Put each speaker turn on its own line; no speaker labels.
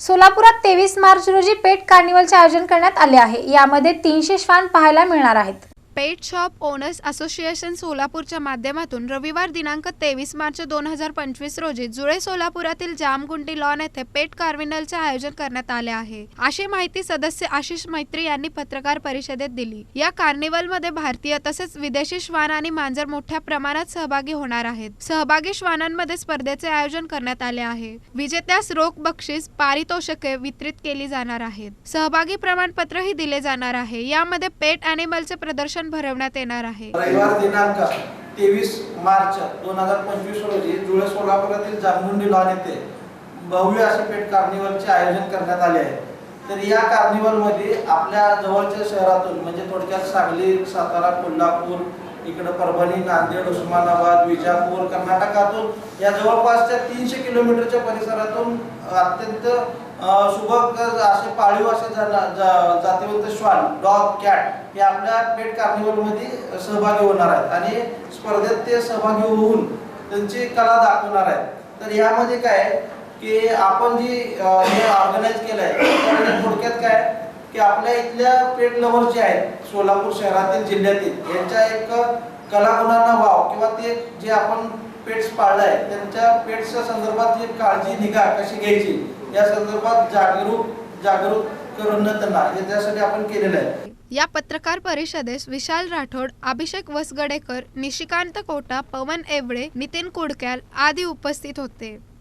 सोलापुरात 23 मार्च रोजी पेट कार्निवलचे आयोजन करण्यात आले आहे। यामध्ये 300 श्वान पाहायला मिळणार आहेत।
पेट शॉप ओनर्स असोसिएशन सोलापूरच्या माध्यमातून रविवार दिनांक 23 मार्च 2025 रोजी जुळे सोलापुरातील जामगुंडी लॉन येथे पेट कार्निवलचे आयोजन करण्यात आले आहे, अशी माहिती सदस्य आशिष मैत्री यांनी पत्रकार परिषदेत दिली। या कार्निवलमध्ये भारतीय तसेच विदेशी श्वान आणि मांजर मोठ्या प्रमाणात सहभागी होणार आहेत। सहभागी श्वानांमध्ये स्पर्धेचे आयोजन करण्यात आले आहे। विजेत्यास रोख बक्षीस, पारितोषिके वितरित केली जाणार आहेत। सहभागी प्रमाणपत्रही दिले जाणार आहे। यामध्ये पेट ॲनिमलचे प्रदर्शन भरवण्यात येणार आहे।
रविवार दिनांक 23 मार्च 2025 रोजी जुळे सोलापुरातील जामगुंडी लॉन येथे भव्य असे पेट कार्निवलचे आयोजन करण्यात आले आहे। तर या कार्निवल मध्ये आपल्या जवळच्या शहरातून म्हणजे थोडक्यात सांगली, सातारा, कोल्हापूर, इकडे परभणी, नांदेड, उस्मानाबाद, विजापूर, कर्नाटकातून या जवळपासच्या 300 किलोमीटरच्या परिसरातून अत्यंत सुबक असे पाळीव असे जातीवंत श्वान, डॉग, कॅट हे आपल्या पेट कार्निवल मध्ये सहभागी होणार आहेत आणि स्पर्धेत ते सहभागी होऊन त्यांची कला दाखवणार आहेत। तर यामध्ये काय की आपण जी हे ऑर्गनाइज केलंय तर थोडक्यात काय की आपल्या इथल्या पेट लव्हर जे आहेत सोलापूर शहरातील, जिल्ह्यातील यांच्या एक कलागुणांना वाव किंवा ते जे आपण पेट्स पाळलाय त्यांच्या पेट्सच्या संदर्भात जी काळजी, निगा कशी घ्यायची या संदर्भात जागरूक करून त्यांना हे त्यासाठी आपण केलेलं आहे।
या पत्रकार परिषदेस विशाल राठोड, अभिषेक वसगडेकर, निशिकांत कोटा, पवन एवळे, नितीन कुडक्याल आदी उपस्थित होते।